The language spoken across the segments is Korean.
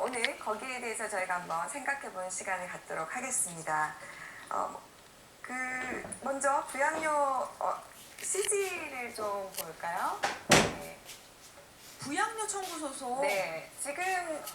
오늘 거기에 대해서 저희가 한번 생각해 보는 시간을 갖도록 하겠습니다. 먼저 부양료 CG를 좀 볼까요? 네. 부양료 청구 소송. 네, 지금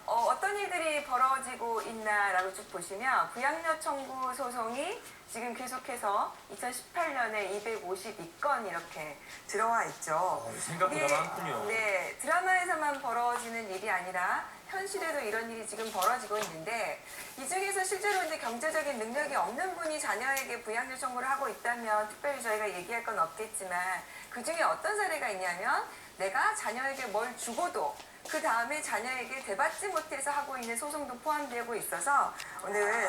어떤 일들이 벌어지고 있나라고 쭉 보시면 부양료 청구 소송이 지금 계속해서 2018년에 252건 이렇게 들어와 있죠. 생각보다 많군요. 네, 드라마에서만 벌어지는 일이 아니라 현실에도 이런 일이 지금 벌어지고 있는데 이 중에서 실제로 이제 경제적인 능력이 없는 분이 자녀에게 부양료 청구를 하고 있다면 특별히 저희가 얘기할 건 없겠지만 그 중에 어떤 사례가 있냐면 내가 자녀에게 뭘 주고도 그 다음에 자녀에게 되받지 못해서 하고 있는 소송도 포함되고 있어서 오늘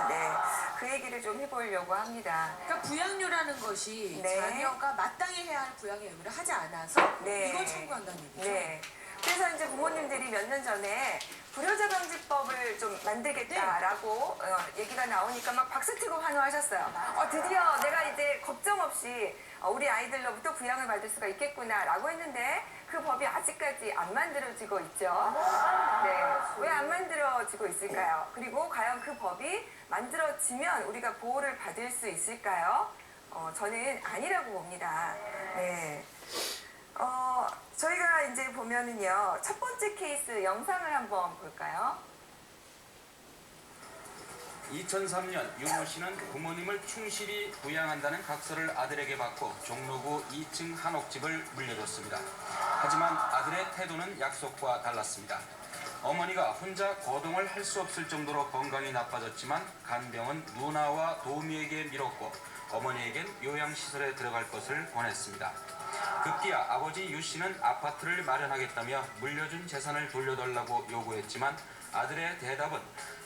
그 얘기를 좀 해보려고 합니다. 그러니까 부양료라는 것이 네. 자녀가 마땅히 해야 할 부양의 의무를 하지 않아서 네. 이걸 청구한다는 얘기죠. 네. 그래서 이제 부모님들이 몇 년 전에 불효자 방지법을 좀 만들겠다라고 얘기가 나오니까 막 박수 치고 환호하셨어요. 드디어 내가 이제 걱정 없이 우리 아이들로부터 부양을 받을 수가 있겠구나라고 했는데 그 법이 아직까지 안 만들어지고 있죠. 네. 왜 안 만들어지고 있을까요? 그리고 과연 그 법이 만들어지면 우리가 보호를 받을 수 있을까요? 저는 아니라고 봅니다. 네. 저희가 이제 보면은요, 첫 번째 케이스 영상을 한번 볼까요? 2003년 유모 씨는 부모님을 충실히 부양한다는 각서를 아들에게 받고 종로구 2층 한옥집을 물려줬습니다. 하지만 아들의 태도는 약속과 달랐습니다. 어머니가 혼자 거동을 할 수 없을 정도로 건강이 나빠졌지만 간병은 누나와 도우미에게 미뤘고 어머니에겐 요양시설에 들어갈 것을 권했습니다. 급기야 아버지 유 씨는 아파트를 마련하겠다며 물려준 재산을 돌려달라고 요구했지만 아들의 대답은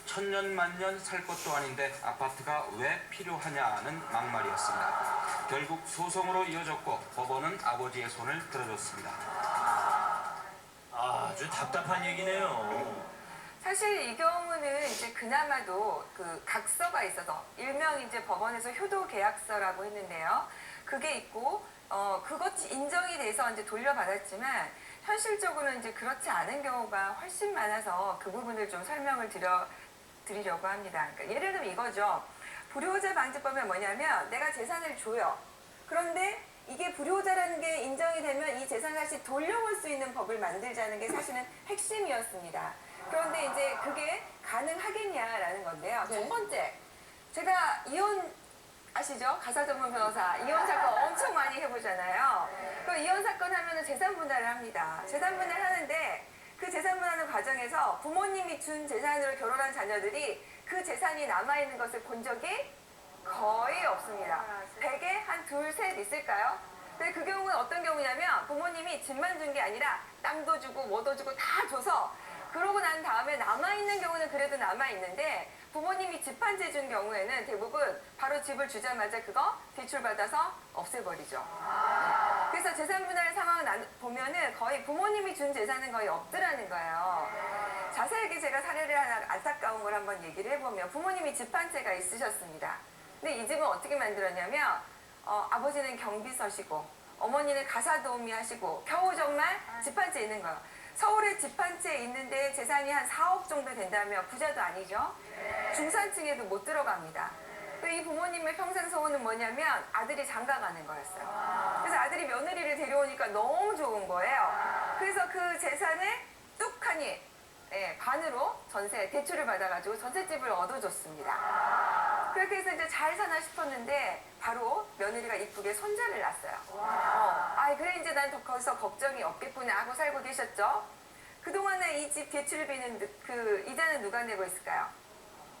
천년만년 살 것도 아닌데 아파트가 왜 필요하냐는 막말이었습니다. 결국 소송으로 이어졌고 법원은 아버지의 손을 들어줬습니다. 아주 답답한 얘기네요. 사실 이 경우는 이제 그나마도 그 각서가 있어서 일명 이제 법원에서 효도 계약서라고 했는데요. 그게 있고 그것이 인정이 돼서 이제 돌려받았지만 현실적으로는 이제 그렇지 않은 경우가 훨씬 많아서 그 부분을 좀 설명을 드리려고 합니다. 그러니까 예를 들면 이거죠. 불효자 방지법은 뭐냐면 내가 재산을 줘요. 그런데 이게 불효자라는 게 인정이 되면 이 재산을 다시 돌려올 수 있는 법을 만들자는 게 사실은 핵심이었습니다. 그런데 이제 그게 가능하겠냐라는 건데요. 네. 첫 번째, 제가 이혼 아시죠? 가사 전문 변호사 이혼 사건 엄청 많이 해보잖아요. 그 이혼 사건 하면은 재산 분할을 합니다. 재산 분할 하는데 그 재산 분할하는 과정에서 부모님이 준 재산으로 결혼한 자녀들이 그 재산이 남아있는 것을 본 적이 거의 없습니다. 대개 한 둘, 셋 있을까요? 근데 그 경우는 어떤 경우냐면 부모님이 집만 준 게 아니라 땅도 주고 뭐도 주고 다 줘서 그러고 난 다음에 남아있는 경우는 그래도 남아있는데 부모님이 집 한 채 준 경우에는 대부분 바로 집을 주자마자 그거 대출받아서 없애버리죠. 그래서 재산분할 상황을 보면은 거의 부모님이 준 재산은 거의 없더라는 거예요. 자세하게 제가 사례를 하나 안타까운 걸 한번 얘기를 해보면 부모님이 집 한 채가 있으셨습니다. 근데 이 집은 어떻게 만들었냐면 아버지는 경비서시고 어머니는 가사도우미 하시고 겨우 정말 집 한 채 있는 거예요. 서울에 집 한 채 있는데 재산이 한 4억 정도 된다면 부자도 아니죠. 중산층에도 못 들어갑니다. 이 부모님의 평생 소원은 뭐냐면 아들이 장가 가는 거였어요. 그래서 아들이 며느리를 데려오니까 너무 좋은 거예요. 그래서 그 재산을 뚝하니 반으로 대출을 받아가지고 전셋집을 얻어줬습니다. 그렇게 해서 이제 잘 사나 싶었는데 바로 며느리가 이쁘게 손자를 낳았어요. 그래 이제 난 거기서 걱정이 없겠구나 하고 살고 계셨죠. 그동안에 이 집 대출비는 그 이자는 누가 내고 있을까요?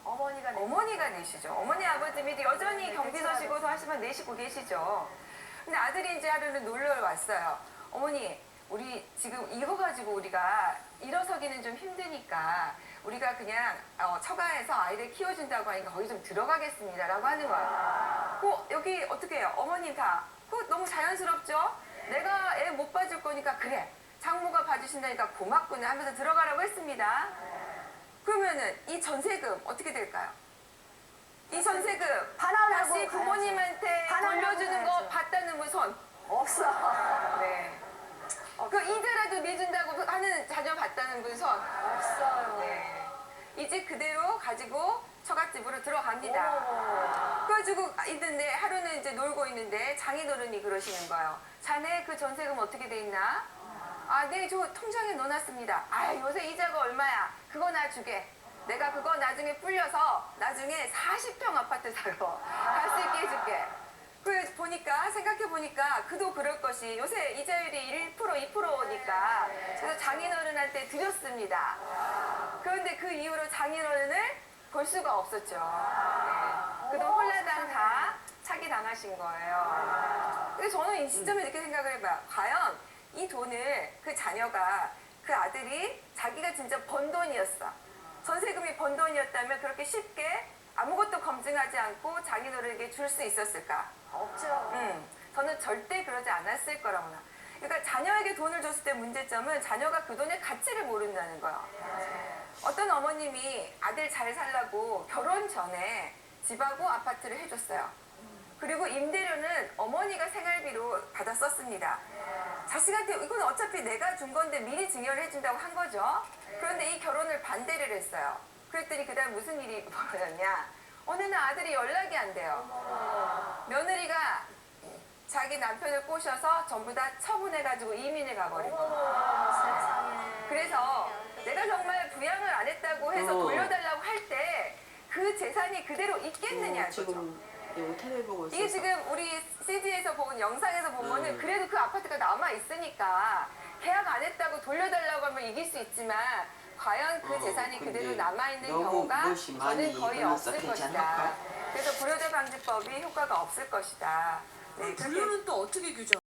어머니가 내시죠. 어머니 아버님이 여전히 경비서시고도 하시면 내시고 계시죠. 근데 아들이 이제 하루는 놀러 왔어요. 어머니, 우리 지금 이거 가지고 우리가 일어서기는 좀 힘드니까 우리가 그냥 처가에서 아이를 키워준다고 하니까 거기 좀 들어가겠습니다 라고 하는 거예요. 여기 어떻게 해요? 어머님 다. 그거 너무 자연스럽죠? 내가 애 못 봐줄 거니까 그래. 장모가 봐주신다니까 고맙구나 하면서 들어가라고 했습니다. 그러면은 이 전세금 어떻게 될까요? 이 전세금 다시 부모님한테 돌려주는 거 받다는 분 손? 없어. 네. 그 이자라도 내준다고 하는 자녀 받다는 분 손? 없어요. 네. 집 그대로 가지고 처갓집으로 들어갑니다. 그래가지고 있는데 하루는 이제 놀고 있는데 장인어른이 그러시는 거예요. 자네 그 전세금 어떻게 돼 있나? 아, 네, 저 통장에 넣어놨습니다. 아, 요새 이자가 얼마야? 그거 나 주게. 내가 그거 나중에 불려서 나중에 40평 아파트 사러 갈 수 있게 해줄게. 그래서 보니까 생각해보니까 그도 그럴 것이 요새 이자율이 1% 2%니까 그래서 장인어른한테 드렸습니다. 그런데 그 이후로 장인어른을 볼 수가 없었죠. 네. 그도 홀라당 다 사기당하신 거예요. 그래서 저는 이 시점에 이렇게 생각을 해봐요. 과연 이 돈을 그 자녀가 그 아들이 자기가 진짜 번 돈이었어. 전세금이 번 돈이었다면 그렇게 쉽게 아무것도 검증하지 않고 장인어른에게 줄 수 있었을까? 없죠. 저는 절대 그러지 않았을 거라고 나. 그러니까 자녀에게 돈을 줬을 때 문제점은 자녀가 그 돈의 가치를 모른다는 거예요. 어떤 어머님이 아들 잘 살라고 결혼 전에 집하고 아파트를 해줬어요. 그리고 임대료는 어머니가 생활비로 받아 썼습니다. 자식한테 이건 어차피 내가 준 건데 미리 증여를 해준다고 한 거죠. 그런데 이 결혼을 반대를 했어요. 그랬더니 그다음 무슨 일이 벌어졌냐. 어느 날 아들이 연락이 안 돼요. 며느리가 자기 남편을 꼬셔서 전부 다 처분해가지고 이민을 가버린 거예요. 그래서 내가 정말 부양을 안 했다고 해서 돌려달라고 할 때 그 재산이 그대로 있겠느냐 이거죠. 지금 이거 텔레비 보고 있어서 이게 지금 우리 CG에서 본 영상에서 보면은 그래도 그 아파트가 남아 있으니까 계약 안 했다고 돌려달라고 하면 이길 수 있지만 과연 그 재산이 근데 그대로 남아 있는 너무 경우가 무엇이 많이 저는 거의 일어나서 없을 것이다. 괜찮을까? 그래서 불효자 방지법이 효과가 없을 것이다. 네, 그럼 그렇게 분류는 또 어떻게 규정?